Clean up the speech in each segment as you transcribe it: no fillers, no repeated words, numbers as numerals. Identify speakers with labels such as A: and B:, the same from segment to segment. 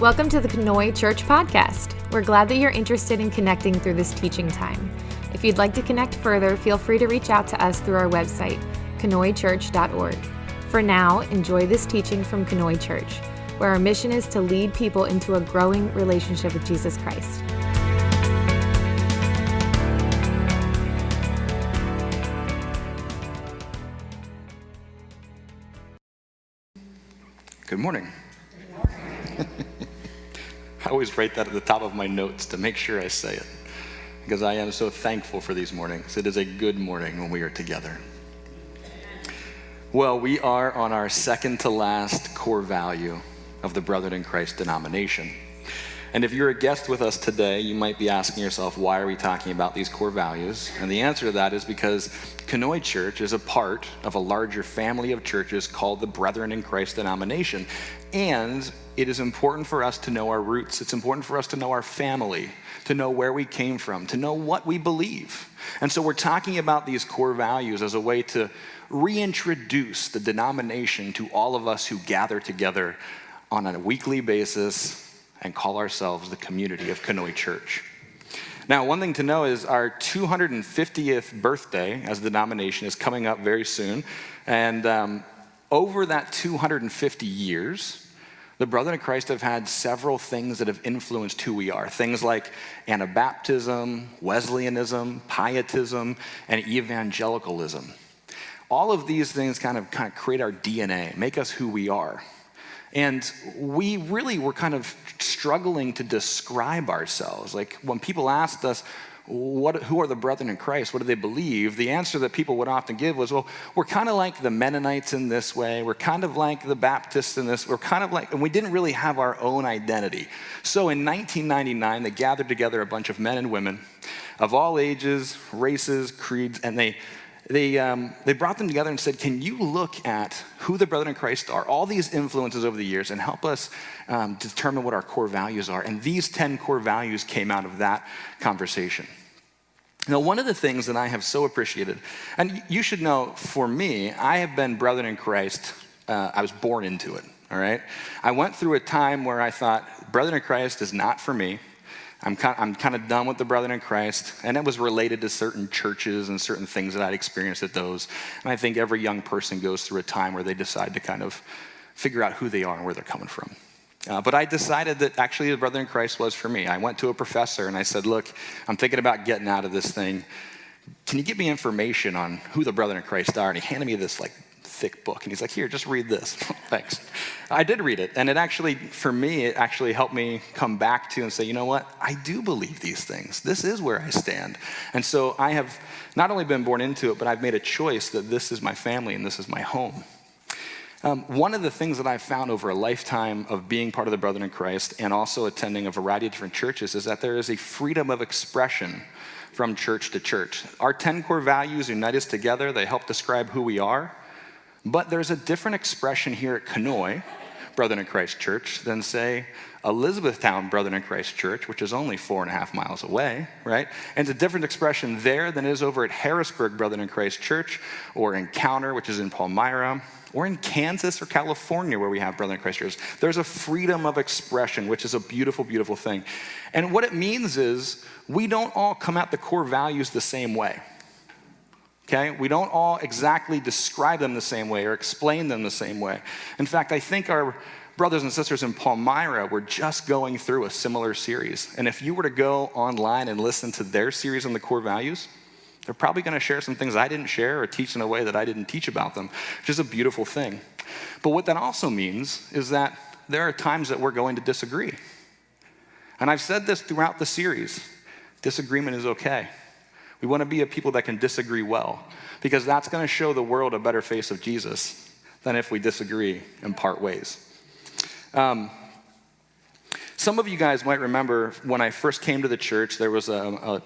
A: Welcome to the Knoy Church podcast. We're glad that you're interested in connecting through this teaching time. If you'd like to connect further, feel free to reach out to us through our website, knoychurch.org. For now, enjoy this teaching from Knoy Church, where our mission is to lead people into a growing relationship with Jesus Christ.
B: Good morning. I always write that at the top of my notes to make sure I say it, because I am so thankful for these mornings. It is a good morning when we are together. Well, we are on our second to last core value of the Brethren in Christ denomination. And if you're a guest with us today, you might be asking yourself, why are we talking about these core values? And the answer to that is because Knoy Church is a part of a larger family of churches called the Brethren in Christ denomination. And it is important for us to know our roots. It's important for us to know our family, to know where we came from, to know what we believe. And so we're talking about these core values as a way to reintroduce the denomination to all of us who gather together on a weekly basis and call ourselves the community of Knoy Church. Now, one thing to know is our 250th birthday as a denomination is coming up very soon. And over that 250 years, the Brethren in Christ have had several things that have influenced who we are. Things like Anabaptism, Wesleyanism, Pietism, and evangelicalism. All of these things kind of create our DNA, make us who we are. And we really were kind of struggling to describe ourselves. Like when people asked us, who are the Brethren in Christ? What do they believe? The answer that people would often give was, well, we're kind of like the Mennonites in this way. We're kind of like the Baptists in this. We're kind of like, and we didn't really have our own identity. So in 1999, they gathered together a bunch of men and women of all ages, races, creeds, and they brought them together and said, can you look at who the Brethren in Christ are, all these influences over the years, and help us determine what our core values are? And these 10 core values came out of that conversation. Now, one of the things that I have so appreciated, and you should know, for me, I have been Brethren in Christ, I was born into it, all right? I went through a time where I thought, Brethren in Christ is not for me. I'm kind of done with the Brethren in Christ, and it was related to certain churches and certain things that I'd experienced at those. And I think every young person goes through a time where they decide to kind of figure out who they are and where they're coming from. But I decided that actually the Brethren in Christ was for me. I went to a professor and I said, look, I'm thinking about getting out of this thing. Can you give me information on who the Brethren in Christ are? And he handed me this thick book, and he's like, here, just read this. Thanks. I did read it, and it actually helped me come back to and say, you know what, I do believe these things. This is where I stand. And so I have not only been born into it, but I've made a choice that this is my family and this is my home. One of the things that I've found over a lifetime of being part of the Brethren in Christ and also attending a variety of different churches is that there is a freedom of expression from church to church. Our 10 core values unite us together. They help describe who we are. But there's a different expression here at Knoy, Brethren in Christ Church, than, say, Elizabethtown Brethren in Christ Church, which is only 4.5 miles away, right? And it's a different expression there than it is over at Harrisburg Brethren in Christ Church, or Encounter, which is in Palmyra, or in Kansas or California, where we have Brethren in Christ Church. There's a freedom of expression, which is a beautiful, beautiful thing. And what it means is we don't all come at the core values the same way. Okay? We don't all exactly describe them the same way or explain them the same way. In fact, I think our brothers and sisters in Palmyra were just going through a similar series. And if you were to go online and listen to their series on the core values, they're probably going to share some things I didn't share or teach in a way that I didn't teach about them, which is a beautiful thing. But what that also means is that there are times that we're going to disagree. And I've said this throughout the series. Disagreement is okay. We want to be a people that can disagree well, because that's going to show the world a better face of Jesus than if we disagree and part ways. Some of you guys might remember when I first came to the church, there was a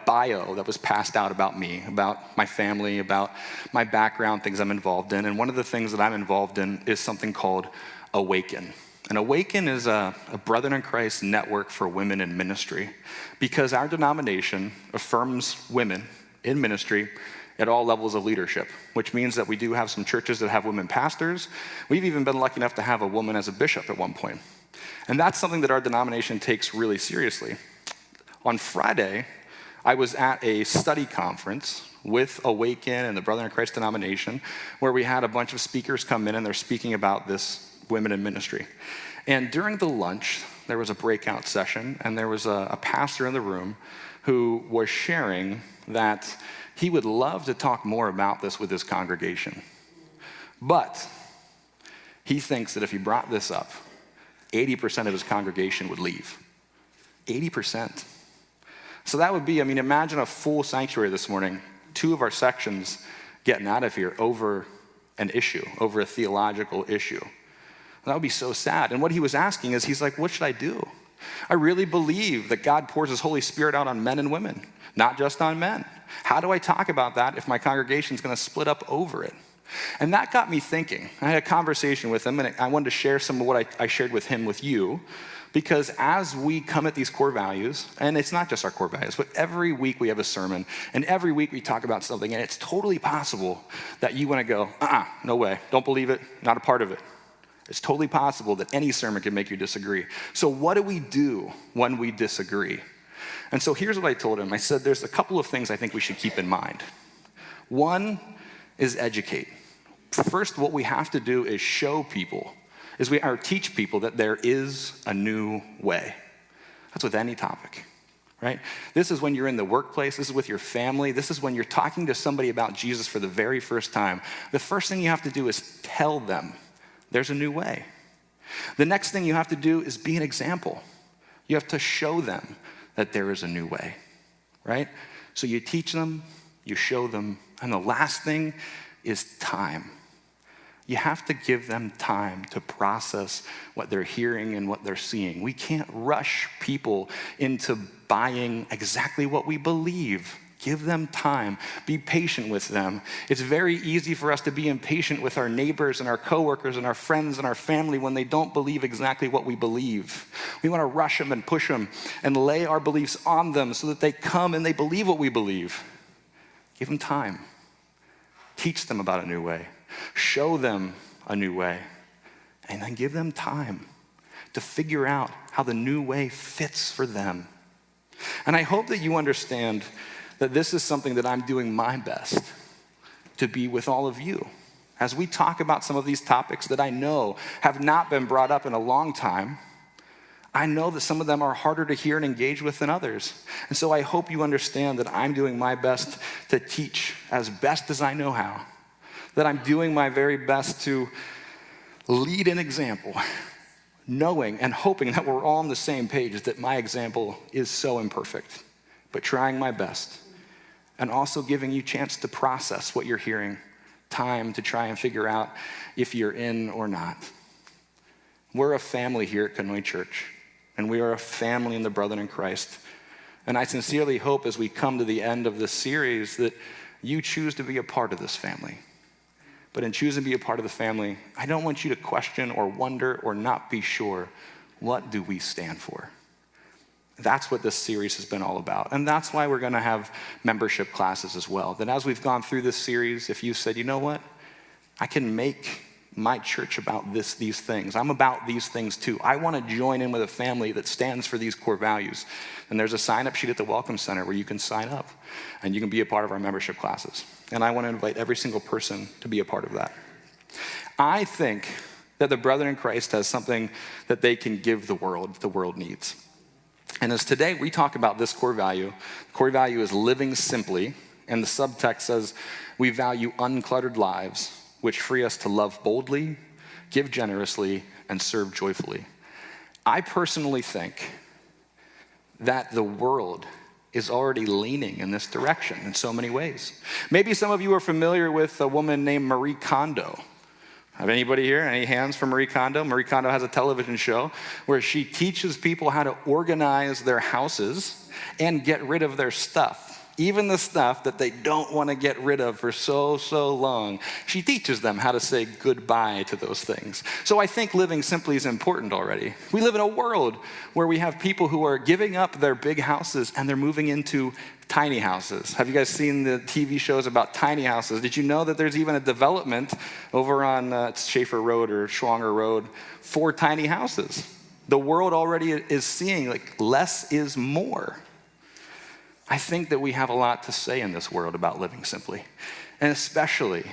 B: bio that was passed out about me, about my family, about my background, things I'm involved in. And one of the things that I'm involved in is something called Awaken. And Awaken is a Brethren in Christ network for women in ministry, because our denomination affirms women in ministry at all levels of leadership, which means that we do have some churches that have women pastors. We've even been lucky enough to have a woman as a bishop at one point. And that's something that our denomination takes really seriously. On Friday, I was at a study conference with Awaken and the Brother in Christ denomination, where we had a bunch of speakers come in and they're speaking about this women in ministry. And during the lunch, there was a breakout session, and there was a pastor in the room who was sharing that he would love to talk more about this with his congregation. But he thinks that if he brought this up, 80% of his congregation would leave. 80%. So that would be, imagine a full sanctuary this morning, 2 of our sections getting out of here over an issue, over a theological issue. That would be so sad. And what he was asking is, he's like, what should I do? I really believe that God pours his Holy Spirit out on men and women, not just on men. How do I talk about that if my congregation's going to split up over it? And that got me thinking. I had a conversation with him, and I wanted to share some of what I shared with him with you, because as we come at these core values, and it's not just our core values, but every week we have a sermon, and every week we talk about something, and it's totally possible that you want to go, no way, don't believe it, not a part of it. It's totally possible that any sermon can make you disagree. So what do we do when we disagree? And so here's what I told him. I said, there's a couple of things I think we should keep in mind. One is educate. First, what we have to do is show people, teach people that there is a new way. That's with any topic, right? This is when you're in the workplace. This is with your family. This is when you're talking to somebody about Jesus for the very first time. The first thing you have to do is tell them there's a new way. The next thing you have to do is be an example. You have to show them that there is a new way, right? So you teach them, you show them, and the last thing is time. You have to give them time to process what they're hearing and what they're seeing. We can't rush people into buying exactly what we believe. Give them time. Be patient with them. It's very easy for us to be impatient with our neighbors and our coworkers and our friends and our family when they don't believe exactly what we believe. We want to rush them and push them and lay our beliefs on them so that they come and they believe what we believe. Give them time. Teach them about a new way. Show them a new way. And then give them time to figure out how the new way fits for them. And I hope that you understand that this is something that I'm doing my best to be with all of you. As we talk about some of these topics that I know have not been brought up in a long time, I know that some of them are harder to hear and engage with than others. And so I hope you understand that I'm doing my best to teach as best as I know how, that I'm doing my very best to lead an example, knowing and hoping that we're all on the same page, that my example is so imperfect, but trying my best. And also giving you a chance to process what you're hearing, time to try and figure out if you're in or not. We're a family here at Conoy Church, and we are a family in the Brother in Christ. And I sincerely hope as we come to the end of this series that you choose to be a part of this family. But in choosing to be a part of the family, I don't want you to question or wonder or not be sure, what do we stand for? That's what this series has been all about. And that's why we're going to have membership classes as well. That as we've gone through this series, if you said, you know what, I can make my church about these things. I'm about these things too. I want to join in with a family that stands for these core values. And there's a sign-up sheet at the Welcome Center where you can sign up and you can be a part of our membership classes. And I want to invite every single person to be a part of that. I think that the Brother in Christ has something that they can give the world needs. And as today we talk about this core value is living simply, and the subtext says we value uncluttered lives which free us to love boldly, give generously, and serve joyfully. I personally think that the world is already leaning in this direction in so many ways. Maybe some of you are familiar with a woman named Marie Kondo. Have anybody here? Any hands for Marie Kondo? Marie Kondo has a television show where she teaches people how to organize their houses and get rid of their stuff. Even the stuff that they don't want to get rid of for so long. She teaches them how to say goodbye to those things. So I think living simply is important already. We live in a world where we have people who are giving up their big houses and they're moving into tiny houses. Have you guys seen the TV shows about tiny houses? Did you know that there's even a development over on Schaefer Road or Schwanger Road for tiny houses? The world already is seeing like less is more. I think that we have a lot to say in this world about living simply. And especially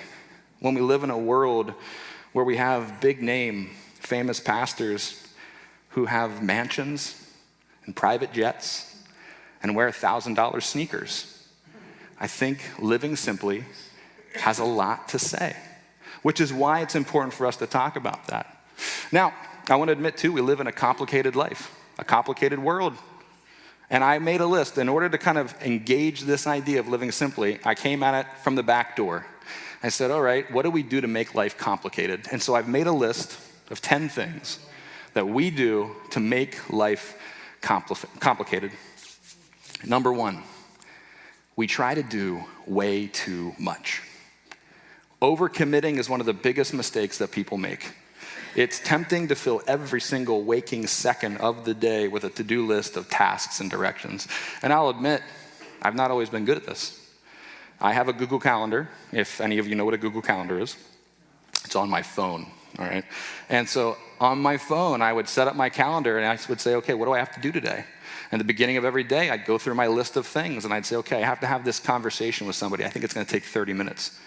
B: when we live in a world where we have big name, famous pastors who have mansions and private jets and wear $1,000 sneakers. I think living simply has a lot to say, which is why it's important for us to talk about that. Now, I want to admit too, we live in a complicated life, a complicated world. And I made a list. In order to kind of engage this idea of living simply, I came at it from the back door. I said, all right, what do we do to make life complicated? And so I've made a list of 10 things that we do to make life complicated. Number 1, we try to do way too much. Overcommitting is one of the biggest mistakes that people make. It's tempting to fill every single waking second of the day with a to-do list of tasks and directions. And I'll admit, I've not always been good at this. I have a Google Calendar, if any of you know what a Google Calendar is. It's on my phone, all right? And so on my phone, I would set up my calendar and I would say, okay, what do I have to do today? And at the beginning of every day, I'd go through my list of things and I'd say, okay, I have to have this conversation with somebody. I think it's gonna take 30 minutes.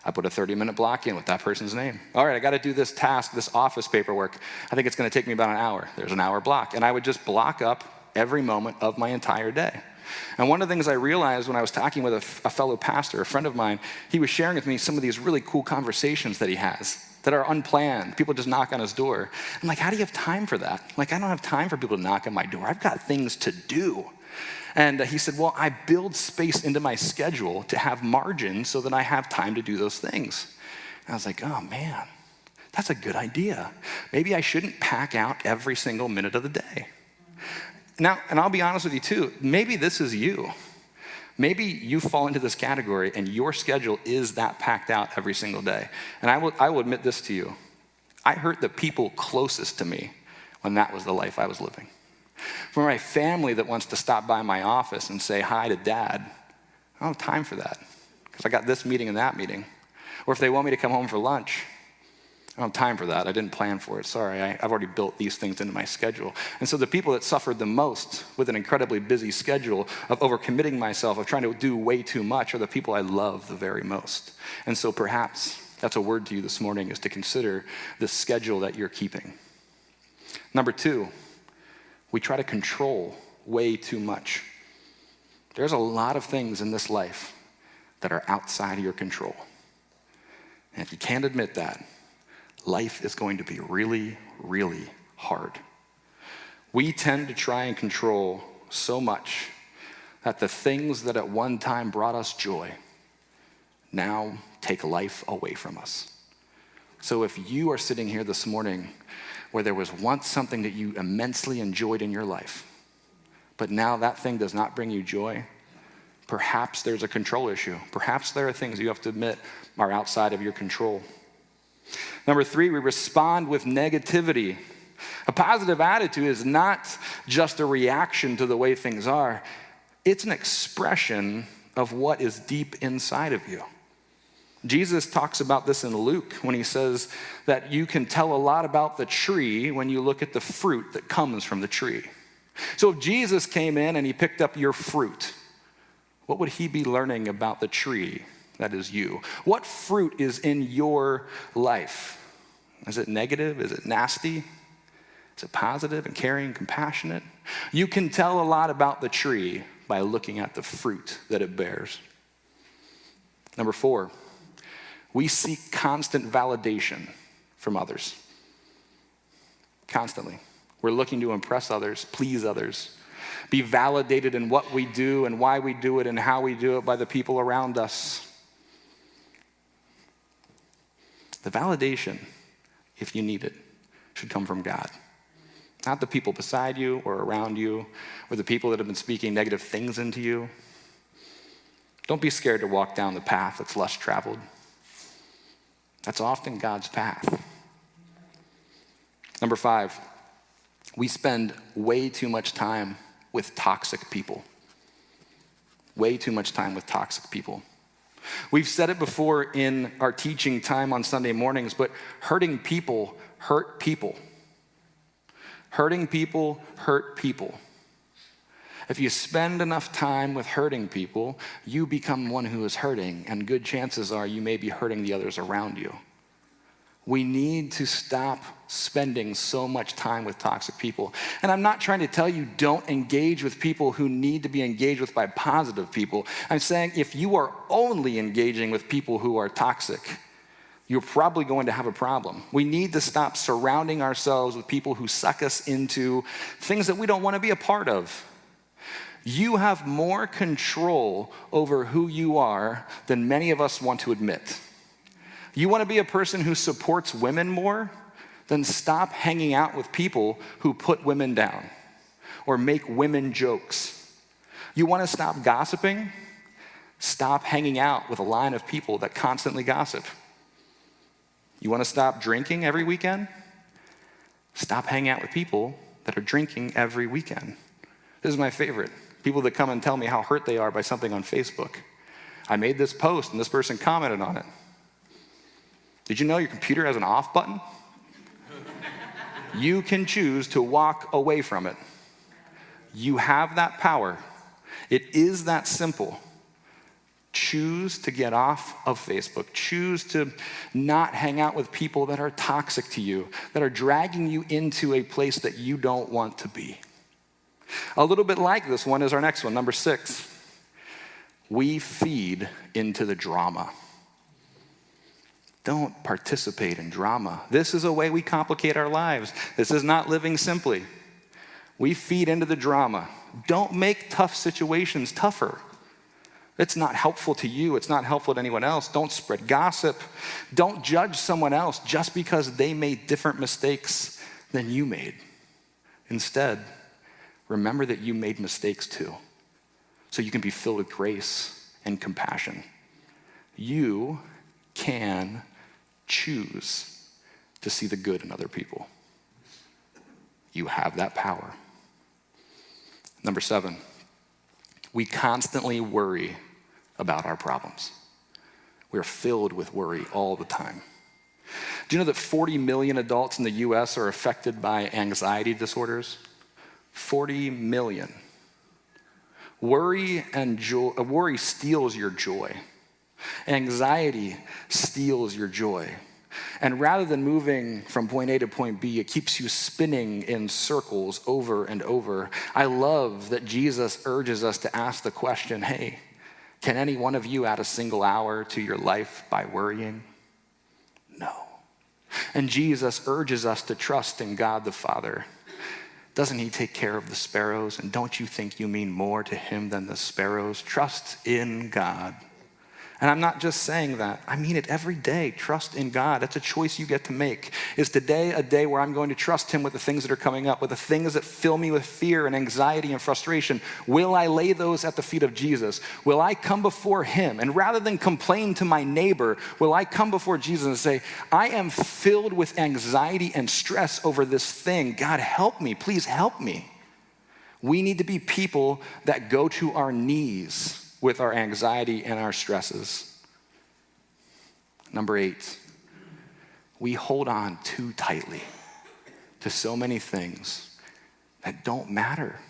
B: I put a 30-minute block in with that person's name. All right, I gotta do this task, this office paperwork. I think it's gonna take me about an hour. There's an hour block. And I would just block up every moment of my entire day. And one of the things I realized when I was talking with a fellow pastor, a friend of mine, he was sharing with me some of these really cool conversations that he has that are unplanned. People just knock on his door. I'm like, how do you have time for that? Like, I don't have time for people to knock on my door. I've got things to do. And he said, well, I build space into my schedule to have margin so that I have time to do those things. And I was like, oh man, that's a good idea. Maybe I shouldn't pack out every single minute of the day. Now, and I'll be honest with you too, maybe this is you. Maybe you fall into this category and your schedule is that packed out every single day. And I will admit this to you. I hurt the people closest to me when that was the life I was living. For my family that wants to stop by my office and say hi to dad, I don't have time for that because I got this meeting and that meeting. Or if they want me to come home for lunch, I don't have time for that. I didn't plan for it. Sorry, I've already built these things into my schedule. And so the people that suffered the most with an incredibly busy schedule of overcommitting myself, of trying to do way too much, are the people I love the very most. And so perhaps that's a word to you this morning, is to consider the schedule that you're keeping. Number 2, we try to control way too much. There's a lot of things in this life that are outside of your control. And if you can't admit that, life is going to be really, really hard. We tend to try and control so much that the things that at one time brought us joy now take life away from us. So if you are sitting here this morning where there was once something that you immensely enjoyed in your life, but now that thing does not bring you joy, perhaps there's a control issue. Perhaps there are things you have to admit are outside of your control. Number 3, we respond with negativity. A positive attitude is not just a reaction to the way things are. It's an expression of what is deep inside of you. Jesus talks about this in Luke when he says that you can tell a lot about the tree when you look at the fruit that comes from the tree. So if Jesus came in and he picked up your fruit, what would he be learning about the tree that is you? What fruit is in your life? Is it negative? Is it nasty? Is it positive and caring, compassionate? You can tell a lot about the tree by looking at the fruit that it bears. Number 4, we seek constant validation from others. Constantly. We're looking to impress others, please others, be validated in what we do and why we do it and how we do it by the people around us. The validation, if you need it, should come from God. Not the people beside you or around you or the people that have been speaking negative things into you. Don't be scared to walk down the path that's less traveled. That's often God's path. Number 5, we spend way too much time with toxic people. Way too much time with toxic people. We've said it before in our teaching time on Sunday mornings, but hurting people hurt people. Hurting people hurt people. If you spend enough time with hurting people, you become one who is hurting, and good chances are you may be hurting the others around you. We need to stop spending so much time with toxic people. And I'm not trying to tell you don't engage with people who need to be engaged with by positive people. I'm saying if you are only engaging with people who are toxic, you're probably going to have a problem. We need to stop surrounding ourselves with people who suck us into things that we don't want to be a part of. You have more control over who you are than many of us want to admit. You want to be a person who supports women more? Then stop hanging out with people who put women down or make women jokes. You want to stop gossiping? Stop hanging out with a line of people that constantly gossip. You want to stop drinking every weekend? Stop hanging out with people that are drinking every weekend. This is my favorite. People that come and tell me how hurt they are by something on Facebook. I made this post and this person commented on it. Did you know your computer has an off button? You can choose to walk away from it. You have that power. It is that simple. Choose to get off of Facebook. Choose to not hang out with people that are toxic to you, that are dragging you into a place that you don't want to be. A little bit like this one is our next one, number 6. We feed into the drama. Don't participate in drama. This is a way we complicate our lives. This is not living simply. We feed into the drama. Don't make tough situations tougher. It's not helpful to you. It's not helpful to anyone else. Don't spread gossip. Don't judge someone else just because they made different mistakes than you made. Instead, remember that you made mistakes too, so you can be filled with grace and compassion. You can choose to see the good in other people. You have that power. Number 7, we constantly worry about our problems. We're filled with worry all the time. Do you know that 40 million adults in the US are affected by anxiety disorders? 40 million. Worry steals your joy. Anxiety steals your joy. And rather than moving from point A to point B, it keeps you spinning in circles over and over. I love that Jesus urges us to ask the question, hey, can any one of you add a single hour to your life by worrying? No. And Jesus urges us to trust in God the Father. Doesn't he take care of the sparrows? And don't you think you mean more to him than the sparrows? Trust in God. And I'm not just saying that. I mean it every day. Trust in God. That's a choice you get to make. Is today a day where I'm going to trust him with the things that are coming up, with the things that fill me with fear and anxiety and frustration? Will I lay those at the feet of Jesus? Will I come before him? And rather than complain to my neighbor, will I come before Jesus and say, I am filled with anxiety and stress over this thing. God, help me. Please help me. We need to be people that go to our knees with our anxiety and our stresses. Number 8, we hold on too tightly to so many things that don't matter.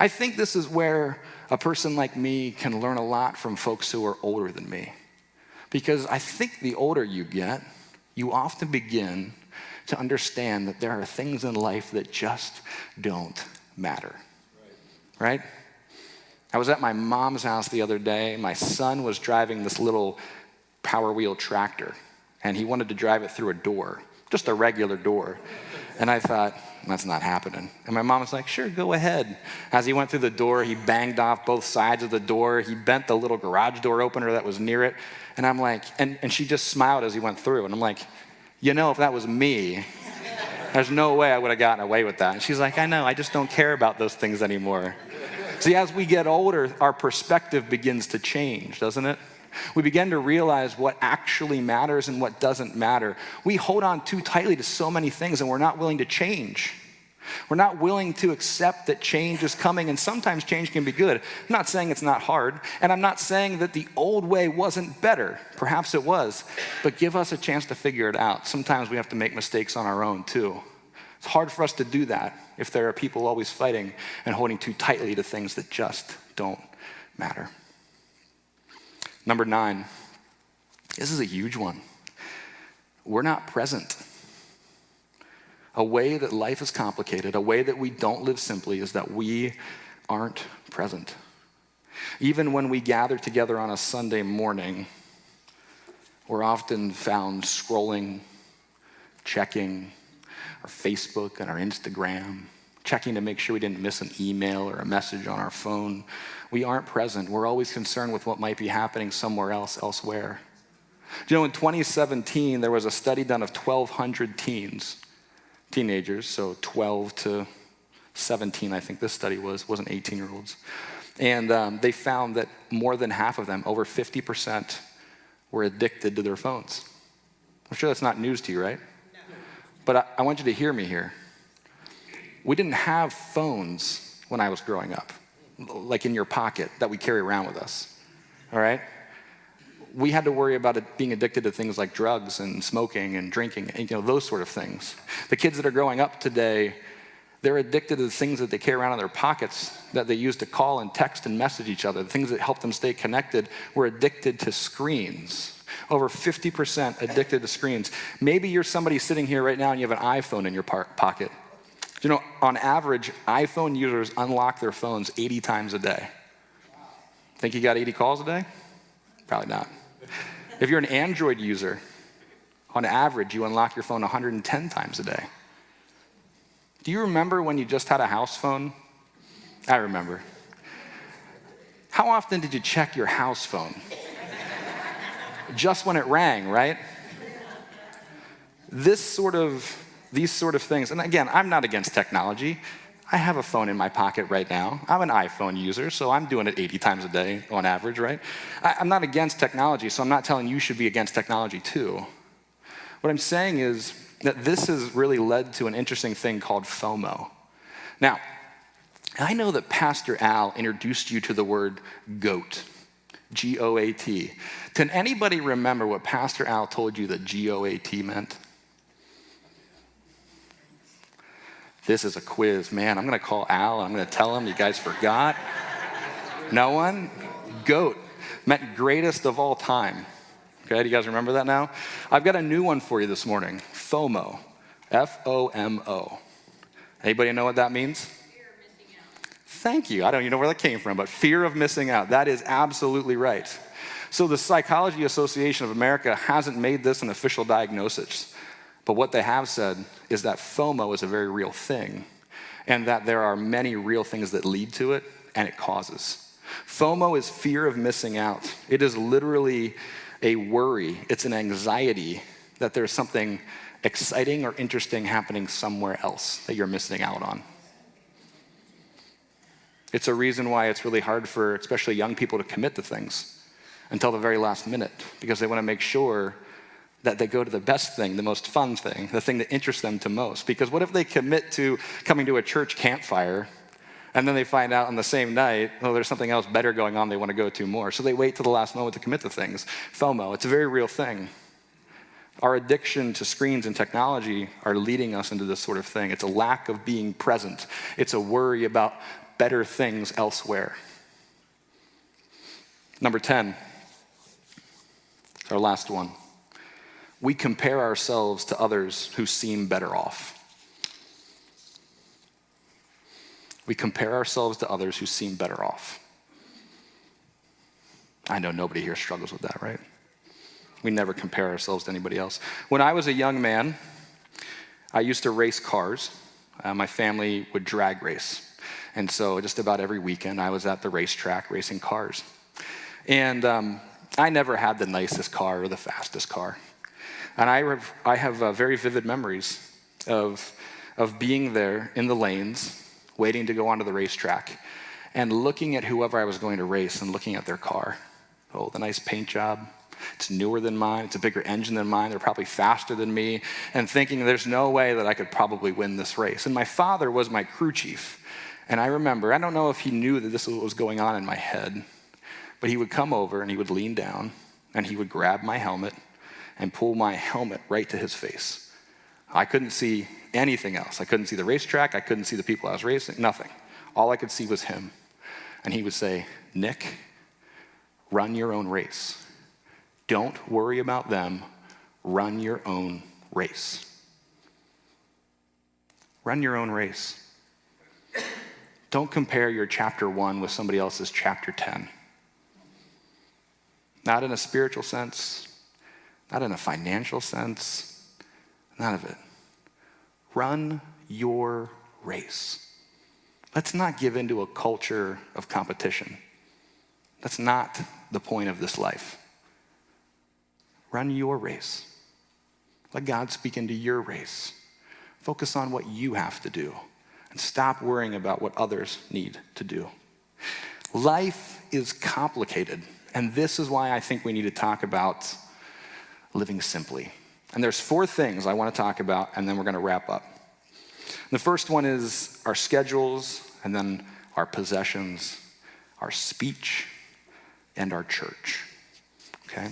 B: I think this is where a person like me can learn a lot from folks who are older than me. Because I think the older you get, you often begin to understand that there are things in life that just don't matter. Right? I was at my mom's house the other day. My son was driving this little Power Wheel tractor, and he wanted to drive it through a door, just a regular door. And I thought, that's not happening. And my mom was like, sure, go ahead. As he went through the door, he banged off both sides of the door. He bent the little garage door opener that was near it. And I'm like, and she just smiled as he went through. And I'm like, you know, if that was me, there's no way I would have gotten away with that. And she's like, I know, I just don't care about those things anymore. See, as we get older, our perspective begins to change, doesn't it? We begin to realize what actually matters and what doesn't matter. We hold on too tightly to so many things, and we're not willing to change. We're not willing to accept that change is coming, and sometimes change can be good. I'm not saying it's not hard, and I'm not saying that the old way wasn't better. Perhaps it was, but give us a chance to figure it out. Sometimes we have to make mistakes on our own too. It's hard for us to do that if there are people always fighting and holding too tightly to things that just don't matter. Number 9, this is a huge one. We're not present. A way that life is complicated, a way that we don't live simply, is that we aren't present. Even when we gather together on a Sunday morning, we're often found scrolling, checking our Facebook and our Instagram, checking to make sure we didn't miss an email or a message on our phone. We aren't present. We're always concerned with what might be happening somewhere else, elsewhere. Do you know, in 2017, there was a study done of 1,200 teenagers, so 12 to 17, I think this study wasn't 18-year-olds. And they found that more than half of them, over 50%, were addicted to their phones. I'm sure that's not news to you, right? No. But I want you to hear me here. We didn't have phones when I was growing up, like in your pocket that we carry around with us, all right? We had to worry about it being addicted to things like drugs and smoking and drinking, and, those sort of things. The kids that are growing up today, they're addicted to the things that they carry around in their pockets that they use to call and text and message each other, the things that help them stay connected. We're addicted to screens. Over 50% addicted to screens. Maybe you're somebody sitting here right now and you have an iPhone in your pocket. On average, iPhone users unlock their phones 80 times a day. Think you got 80 calls a day? Probably not. If you're an Android user, on average, you unlock your phone 110 times a day. Do you remember when you just had a house phone? I remember. How often did you check your house phone? Just when it rang, right? These sort of things, and again, I'm not against technology. I have a phone in my pocket right now. I'm an iPhone user, so I'm doing it 80 times a day on average, right? I'm not against technology, so I'm not telling you should be against technology too. What I'm saying is that this has really led to an interesting thing called FOMO. Now, I know that Pastor Al introduced you to the word GOAT, G-O-A-T. Can anybody remember what Pastor Al told you that G-O-A-T meant? This is a quiz. Man, I'm going to call Al. I'm going to tell him you guys forgot. No one? GOAT meant greatest of all time. Okay, do you guys remember that now? I've got a new one for you this morning. FOMO. F-O-M-O. Anybody know what that means? Fear of missing out. Thank you. I don't even know where that came from, but fear of missing out. That is absolutely right. So the Psychology Association of America hasn't made this an official diagnosis. But what they have said is that FOMO is a very real thing, and that there are many real things that lead to it and it causes. FOMO is fear of missing out. It is literally a worry. It's an anxiety that there's something exciting or interesting happening somewhere else that you're missing out on. It's a reason why it's really hard for especially young people to commit to things until the very last minute, because they want to make sure that they go to the best thing, the most fun thing, the thing that interests them to most. Because what if they commit to coming to a church campfire and then they find out on the same night, oh, there's something else better going on they want to go to more. So they wait till the last moment to commit to things. FOMO, it's a very real thing. Our addiction to screens and technology are leading us into this sort of thing. It's a lack of being present. It's a worry about better things elsewhere. Number 10, our last one. We compare ourselves to others who seem better off. We compare ourselves to others who seem better off. I know nobody here struggles with that, right? We never compare ourselves to anybody else. When I was a young man, I used to race cars. My family would drag race. And so just about every weekend, I was at the racetrack racing cars. And I never had the nicest car or the fastest car. And I have very vivid memories of being there in the lanes, waiting to go onto the racetrack, and looking at whoever I was going to race and looking at their car. Oh, the nice paint job. It's newer than mine. It's a bigger engine than mine. They're probably faster than me. And thinking there's no way that I could probably win this race. And my father was my crew chief. And I remember, I don't know if he knew that this was what was going on in my head, but he would come over and he would lean down and he would grab my helmet and pull my helmet right to his face. I couldn't see anything else. I couldn't see the racetrack. I couldn't see the people I was racing, nothing. All I could see was him. And he would say, Nick, run your own race. Don't worry about them. Run your own race. Run your own race. Don't compare your chapter 1 with somebody else's chapter 10. Not in a spiritual sense, not in a financial sense, none of it. Run your race. Let's not give into a culture of competition. That's not the point of this life. Run your race. Let God speak into your race. Focus on what you have to do and stop worrying about what others need to do. Life is complicated, and this is why I think we need to talk about living simply. And there's 4 things I want to talk about, and then we're going to wrap up. The first one is our schedules, and then our possessions, our speech, and our church. Okay?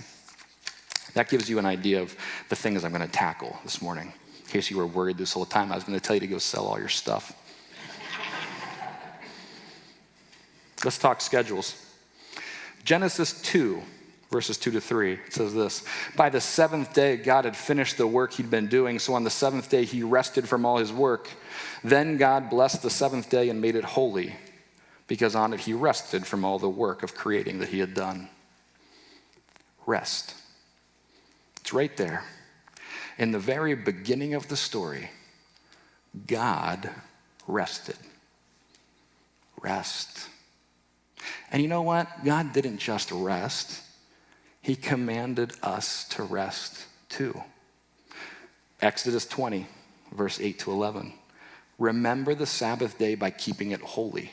B: That gives you an idea of the things I'm going to tackle this morning. In case you were worried this whole time, I was going to tell you to go sell all your stuff. Let's talk schedules. Genesis 2, verses 2-3, it says this: By the 7th day, God had finished the work he'd been doing, so on the 7th day, he rested from all his work. Then God blessed the 7th day and made it holy, because on it he rested from all the work of creating that he had done. Rest. It's right there. In the very beginning of the story, God rested. Rest. And you know what? God didn't just rest. He commanded us to rest too. Exodus 20, verse 8-11. Remember the Sabbath day by keeping it holy.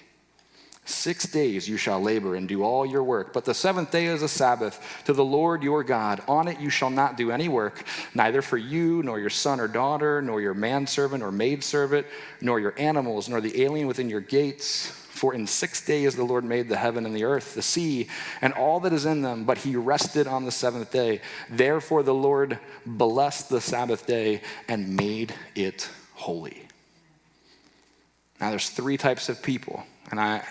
B: 6 days you shall labor and do all your work, but the 7th day is a Sabbath to the Lord your God. On it you shall not do any work, neither for you, nor your son or daughter, nor your manservant or maidservant, nor your animals, nor the alien within your gates. For in 6 days the Lord made the heaven and the earth, the sea, and all that is in them, but he rested on the 7th day. Therefore the Lord blessed the Sabbath day and made it holy. Now there's 3 types of people, and I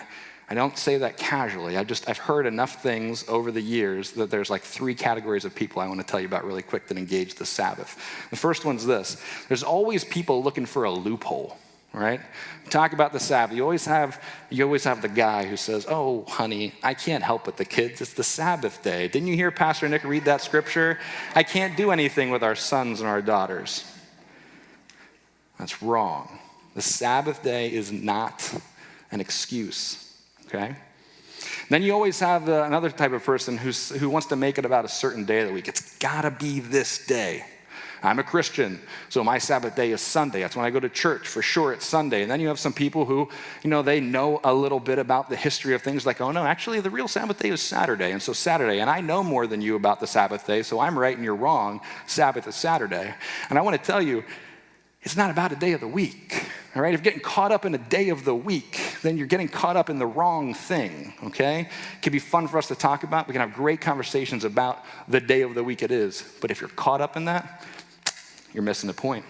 B: don't say that casually. I've heard enough things over the years that there's like 3 categories of people I want to tell you about really quick that engage the Sabbath. The first one's this: there's always people looking for a loophole, right? Talk about the Sabbath. You always have the guy who says, "Oh, honey, I can't help with the kids. It's the Sabbath day. Didn't you hear Pastor Nick read that scripture? I can't do anything with our sons and our daughters." That's wrong. The Sabbath day is not an excuse, okay? Then you always have another type of person who wants to make it about a certain day of the week. It's gotta be this day. I'm a Christian, so my Sabbath day is Sunday. That's when I go to church. For sure, it's Sunday. And then you have some people who, they know a little bit about the history of things, like, oh no, actually the real Sabbath day is Saturday. And so Saturday, and I know more than you about the Sabbath day, so I'm right and you're wrong. Sabbath is Saturday. And I want to tell you, it's not about a day of the week, all right? If you're getting caught up in a day of the week, then you're getting caught up in the wrong thing, okay? It can be fun for us to talk about. We can have great conversations about the day of the week it is. But if you're caught up in that, you're missing the point.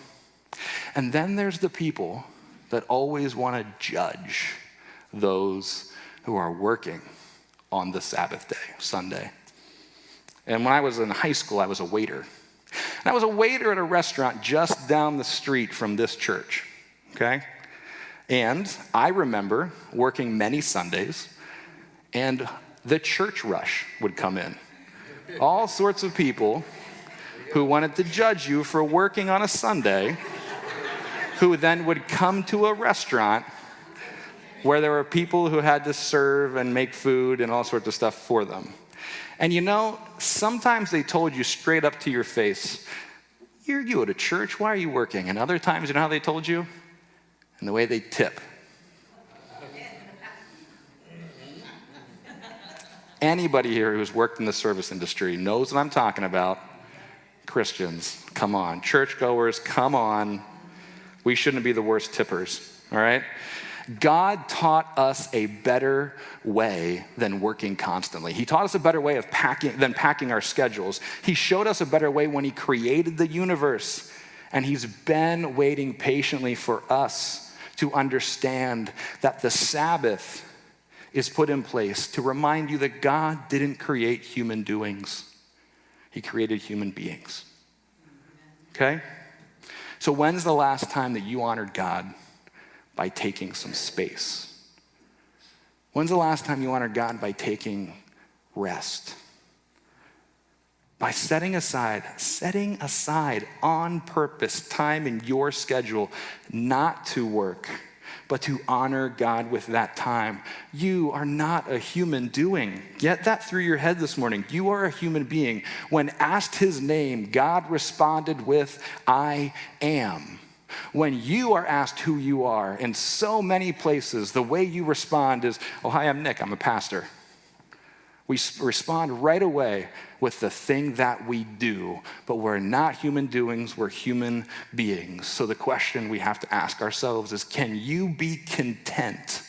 B: And then there's the people that always want to judge those who are working on the Sabbath day, Sunday. And when I was in high school, I was a waiter. And I was a waiter at a restaurant just down the street from this church, okay? And I remember working many Sundays, and the church rush would come in. All sorts of people who wanted to judge you for working on a Sunday, who then would come to a restaurant where there were people who had to serve and make food and all sorts of stuff for them. And sometimes they told you straight up to your face, you go to church, why are you working? And other times, you know how they told you? In the way they tip. Anybody here who's worked in the service industry knows what I'm talking about. Christians, come on. Churchgoers, come on. We shouldn't be the worst tippers, all right? God taught us a better way than working constantly. He taught us a better way than packing our schedules. He showed us a better way when he created the universe. And he's been waiting patiently for us to understand that the Sabbath is put in place to remind you that God didn't create human doings. He created human beings. Okay? So when's the last time that you honored God by taking some space? When's the last time you honored God by taking rest? By setting aside on purpose time in your schedule not to work, but to honor God with that time. You are not a human doing. Get that through your head this morning. You are a human being. When asked his name, God responded with, I am. When you are asked who you are, in so many places, the way you respond is, oh, hi, I'm Nick, I'm a pastor. We respond right away with the thing that we do, but we're not human doings, we're human beings. So the question we have to ask ourselves is, can you be content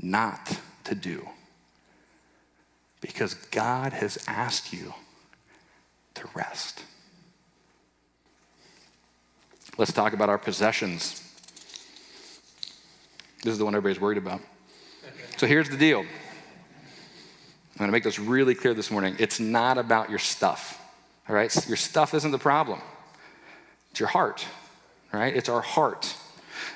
B: not to do? Because God has asked you to rest. Let's talk about our possessions. This is the one everybody's worried about. So here's the deal. I'm going to make this really clear this morning. It's not about your stuff, all right? Your stuff isn't the problem. It's your heart, all right? It's our heart.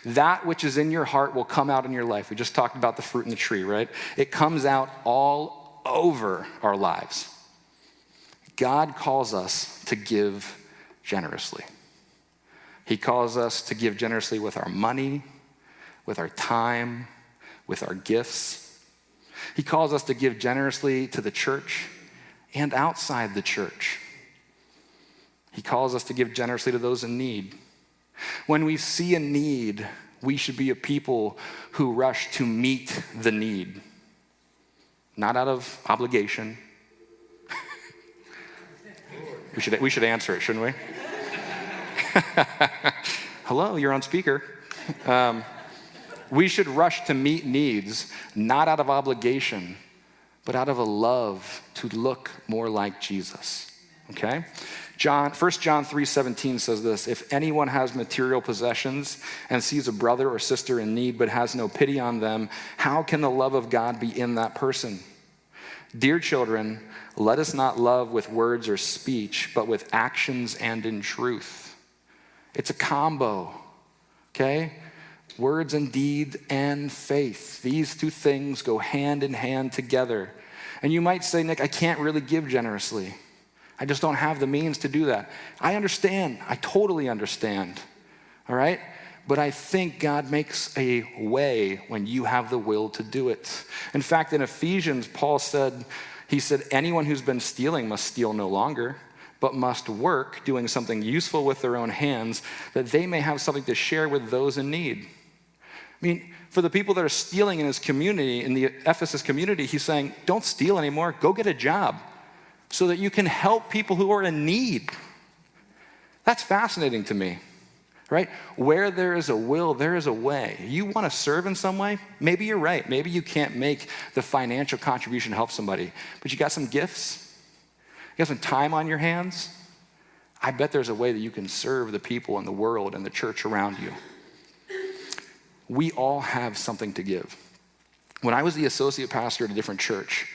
B: That which is in your heart will come out in your life. We just talked about the fruit in the tree, right? It comes out all over our lives. God calls us to give generously. He calls us to give generously with our money, with our time, with our gifts. He calls us to give generously to the church and outside the church. He calls us to give generously to those in need. When we see a need, we should be a people who rush to meet the need, not out of obligation. We should answer it, shouldn't we? Hello, you're on speaker. We should rush to meet needs, not out of obligation, but out of a love to look more like Jesus, okay? 1 John 3:17 says this, if anyone has material possessions and sees a brother or sister in need but has no pity on them, how can the love of God be in that person? Dear children, let us not love with words or speech, but with actions and in truth. It's a combo, okay? Words and deed and faith. These two things go hand in hand together. And you might say, Nick, I can't really give generously. I just don't have the means to do that. I understand. I totally understand. All right? But I think God makes a way when you have the will to do it. In fact, in Ephesians, Paul said, anyone who's been stealing must steal no longer, but must work doing something useful with their own hands, that they may have something to share with those in need. I mean, for the people that are stealing in his community, in the Ephesus community, he's saying, don't steal anymore, go get a job so that you can help people who are in need. That's fascinating to me, right? Where there is a will, there is a way. You want to serve in some way? Maybe you're right. Maybe you can't make the financial contribution to help somebody, but you got some gifts? You got some time on your hands? I bet there's a way that you can serve the people in the world and the church around you. We all have something to give. When I was the associate pastor at a different church,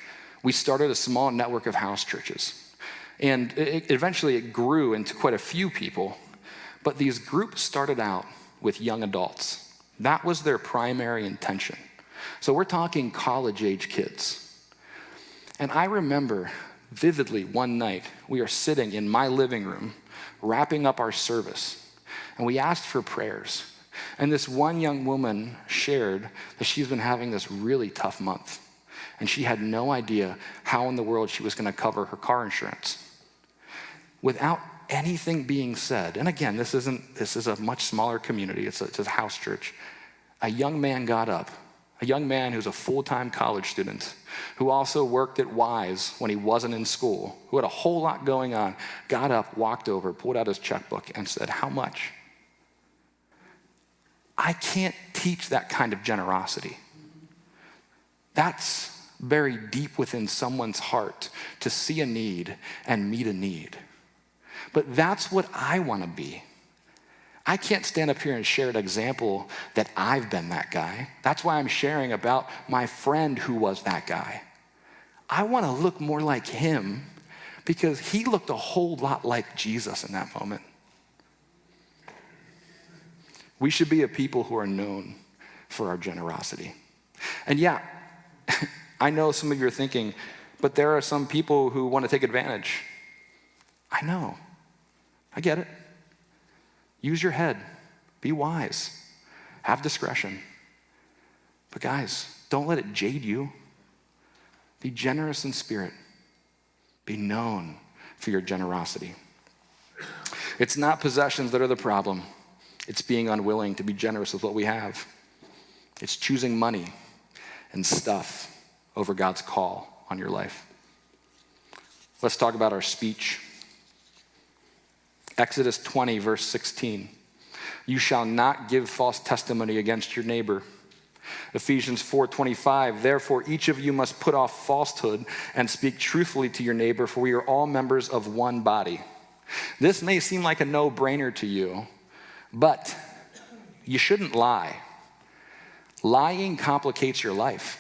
B: we started a small network of house churches. And eventually it grew into quite a few people. But these groups started out with young adults. That was their primary intention. So we're talking college-age kids. And I remember vividly one night, we are sitting in my living room, wrapping up our service. And we asked for prayers. And this one young woman shared that she's been having this really tough month. And she had no idea how in the world she was going to cover her car insurance. Without anything being said, and again, this is a much smaller community, it's a house church. A young man got up, a young man who's a full-time college student, who also worked at Wise when he wasn't in school, who had a whole lot going on, got up, walked over, pulled out his checkbook and said, how much? I can't teach that kind of generosity. That's buried deep within someone's heart to see a need and meet a need. But that's what I want to be. I can't stand up here and share an example that I've been that guy. That's why I'm sharing about my friend who was that guy. I want to look more like him because he looked a whole lot like Jesus in that moment. We should be a people who are known for our generosity. And yeah, I know some of you are thinking, but there are some people who want to take advantage. I know. I get it. Use your head. Be wise. Have discretion. But guys, don't let it jade you. Be generous in spirit. Be known for your generosity. It's not possessions that are the problem. It's being unwilling to be generous with what we have. It's choosing money and stuff over God's call on your life. Let's talk about our speech. Exodus 20, verse 16. You shall not give false testimony against your neighbor. Ephesians 4:25, therefore each of you must put off falsehood and speak truthfully to your neighbor, for we are all members of one body. This may seem like a no-brainer to you, but you shouldn't lie. Lying complicates your life.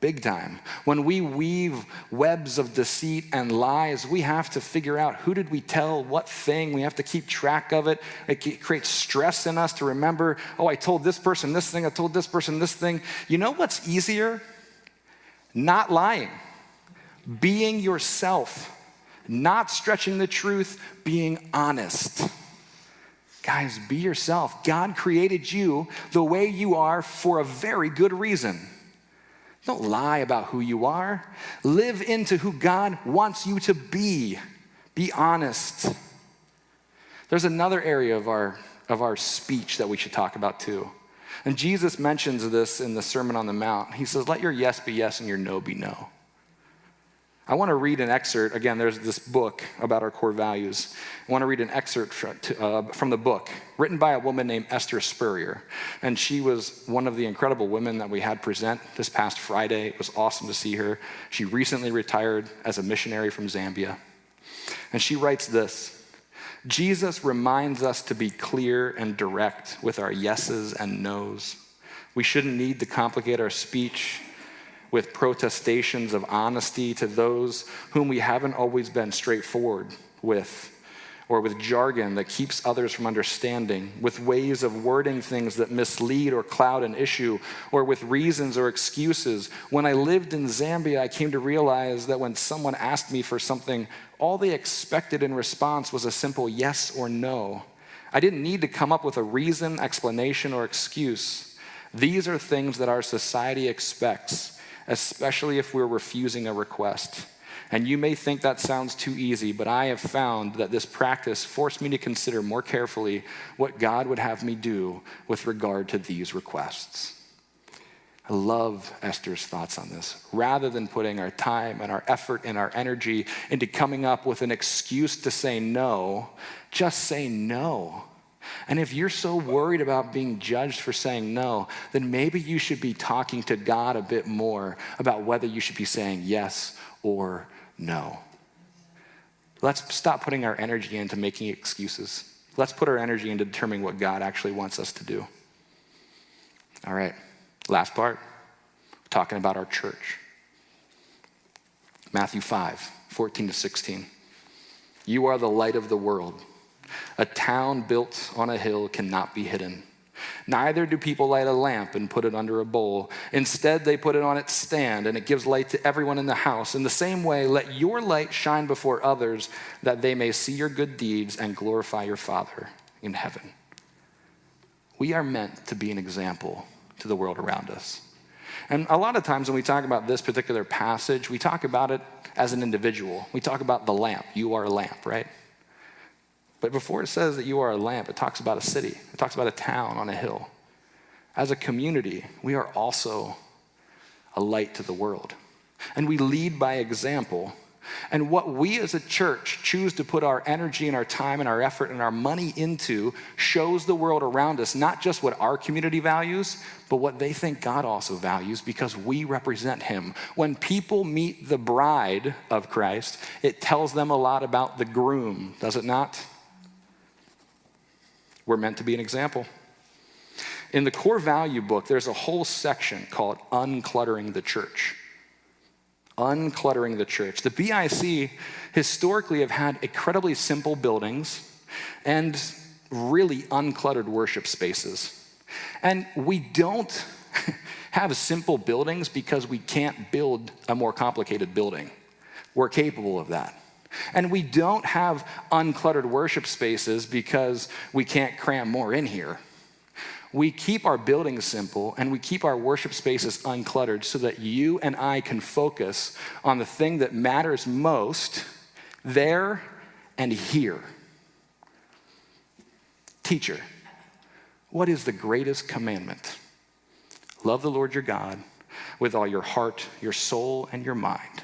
B: Big time. When we weave webs of deceit and lies, we have to figure out who did we tell, what thing. We have to keep track of it. It creates stress in us to remember, oh, I told this person this thing, I told this person this thing. You know what's easier? Not lying. Being yourself. Not stretching the truth, being honest. Guys, be yourself. God created you the way you are for a very good reason. Don't lie about who you are. Live into who God wants you to be. Be honest. There's another area of our speech that we should talk about too. And Jesus mentions this in the Sermon on the Mount. He says, let your yes be yes and your no be no. I want to read an excerpt. Again, there's this book about our core values. I want to read an excerpt from the book, written by a woman named Esther Spurrier. And she was one of the incredible women that we had present this past Friday. It was awesome to see her. She recently retired as a missionary from Zambia. And she writes this: Jesus reminds us to be clear and direct with our yeses and nos. We shouldn't need to complicate our speech with protestations of honesty to those whom we haven't always been straightforward with, or with jargon that keeps others from understanding, with ways of wording things that mislead or cloud an issue, or with reasons or excuses. When I lived in Zambia, I came to realize that when someone asked me for something, all they expected in response was a simple yes or no. I didn't need to come up with a reason, explanation, or excuse. These are things that our society expects, especially if we're refusing a request. And you may think that sounds too easy, but I have found that this practice forced me to consider more carefully what God would have me do with regard to these requests. I love Esther's thoughts on this. Rather than putting our time and our effort and our energy into coming up with an excuse to say no, just say no. And if you're so worried about being judged for saying no, then maybe you should be talking to God a bit more about whether you should be saying yes or no. Let's stop putting our energy into making excuses. Let's put our energy into determining what God actually wants us to do. All right, last part, talking about our church. Matthew 5:14-16. You are the light of the world. A town built on a hill cannot be hidden. Neither do people light a lamp and put it under a bowl. Instead, they put it on its stand, and it gives light to everyone in the house. In the same way, let your light shine before others, that they may see your good deeds and glorify your Father in heaven. We are meant to be an example to the world around us. And a lot of times when we talk about this particular passage, we talk about it as an individual. We talk about the lamp. You are a lamp, right? But before it says that you are a lamp, it talks about a city. It talks about a town on a hill. As a community, we are also a light to the world. And we lead by example. And what we as a church choose to put our energy and our time and our effort and our money into shows the world around us not just what our community values, but what they think God also values, because we represent him. When people meet the bride of Christ, it tells them a lot about the groom, does it not? We're meant to be an example. In the core value book, there's a whole section called Uncluttering the Church. Uncluttering the church. The BIC historically have had incredibly simple buildings and really uncluttered worship spaces. And we don't have simple buildings because we can't build a more complicated building. We're capable of that. And we don't have uncluttered worship spaces because we can't cram more in here. We keep our buildings simple and we keep our worship spaces uncluttered so that you and I can focus on the thing that matters most there and here. Teacher, what is the greatest commandment? Love the Lord your God with all your heart, your soul, and your mind.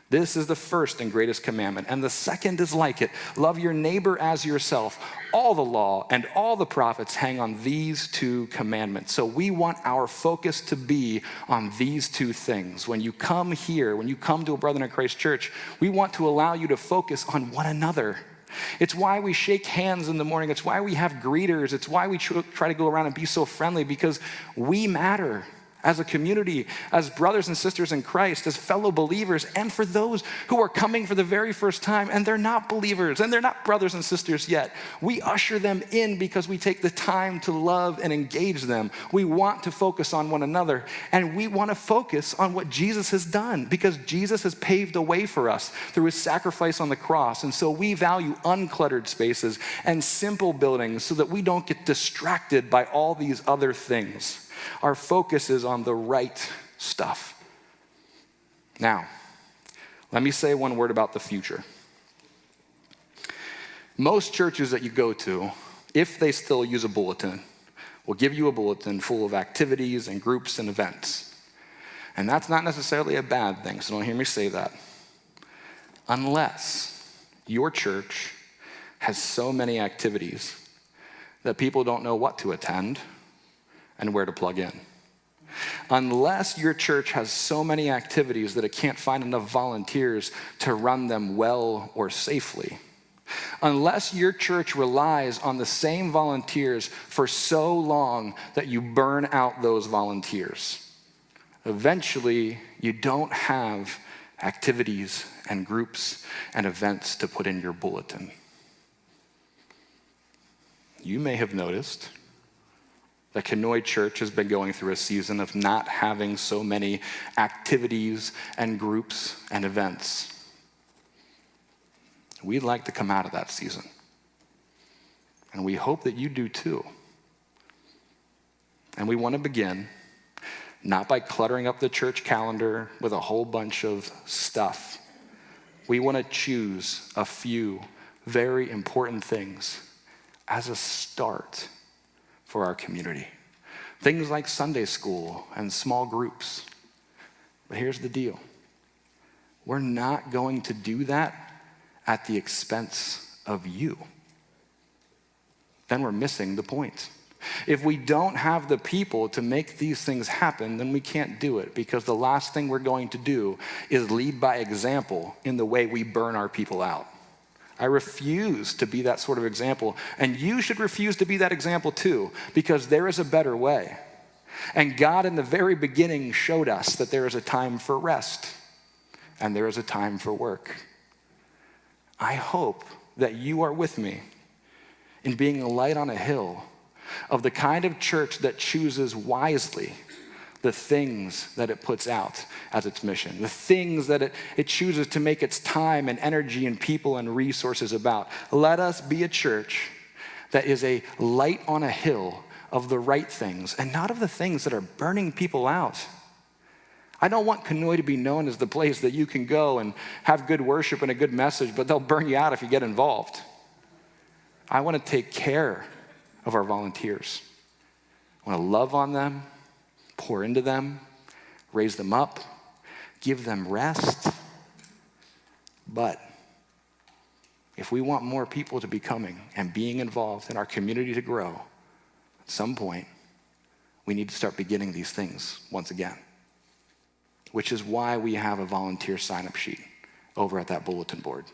B: This is the first and greatest commandment, and the second is like it. Love your neighbor as yourself. All the law and all the prophets hang on these two commandments. So we want our focus to be on these two things. When you come here, when you come to a Brethren in Christ church, we want to allow you to focus on one another. It's why we shake hands in the morning. It's why we have greeters. It's why we try to go around and be so friendly, because we matter. As a community, as brothers and sisters in Christ, as fellow believers, and for those who are coming for the very first time and they're not believers and they're not brothers and sisters yet, we usher them in because we take the time to love and engage them. We want to focus on one another, and we want to focus on what Jesus has done because Jesus has paved a way for us through his sacrifice on the cross. And so we value uncluttered spaces and simple buildings so that we don't get distracted by all these other things. Our focus is on the right stuff. Now, let me say one word about the future. Most churches that you go to, if they still use a bulletin, will give you a bulletin full of activities and groups and events. And that's not necessarily a bad thing, so don't hear me say that. Unless your church has so many activities that people don't know what to attend and where to plug in. Unless your church has so many activities that it can't find enough volunteers to run them well or safely. Unless your church relies on the same volunteers for so long that you burn out those volunteers. Eventually, you don't have activities and groups and events to put in your bulletin. You may have noticed that Kenoi Church has been going through a season of not having so many activities and groups and events. We'd like to come out of that season. And we hope that you do too. And we want to begin not by cluttering up the church calendar with a whole bunch of stuff. We want to choose a few very important things as a start for our community. Things like Sunday school and small groups. But here's the deal. We're not going to do that at the expense of you. Then we're missing the point. If we don't have the people to make these things happen, then we can't do it, because the last thing we're going to do is lead by example in the way we burn our people out. I refuse to be that sort of example, and you should refuse to be that example too, because there is a better way. And God in the very beginning showed us that there is a time for rest, and there is a time for work. I hope that you are with me in being a light on a hill of the kind of church that chooses wisely the things that it puts out as its mission, the things that it chooses to make its time and energy and people and resources about. Let us be a church that is a light on a hill of the right things and not of the things that are burning people out. I don't want Kenoi to be known as the place that you can go and have good worship and a good message, but they'll burn you out if you get involved. I want to take care of our volunteers. I want to love on them, pour into them, raise them up, give them rest. But if we want more people to be coming and being involved in our community to grow, at some point, we need to start beginning these things once again, which is why we have a volunteer sign-up sheet over at that bulletin board,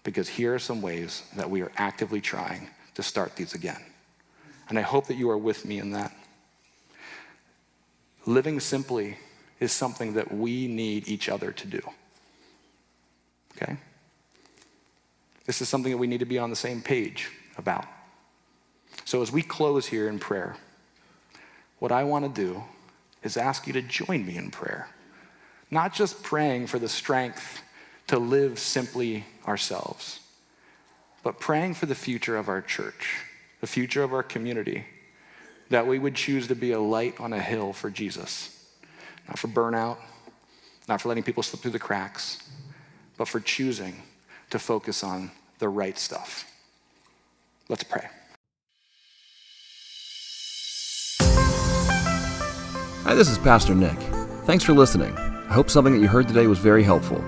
B: because here are some ways that we are actively trying to to start these again. And I hope that you are with me in that. Living simply is something that we need each other to do. Okay? This is something that we need to be on the same page about. So as we close here in prayer, what I want to do is ask you to join me in prayer. Not just praying for the strength to live simply ourselves, but praying for the future of our church, the future of our community, that we would choose to be a light on a hill for Jesus. Not for burnout, not for letting people slip through the cracks, but for choosing to focus on the right stuff. Let's pray.
C: Hi, this is Pastor Nick. Thanks for listening. I hope something that you heard today was very helpful.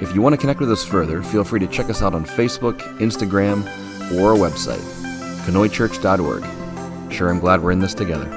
C: If you want to connect with us further, feel free to check us out on Facebook, Instagram, or our website, canoychurch.org. Sure, I'm glad we're in this together.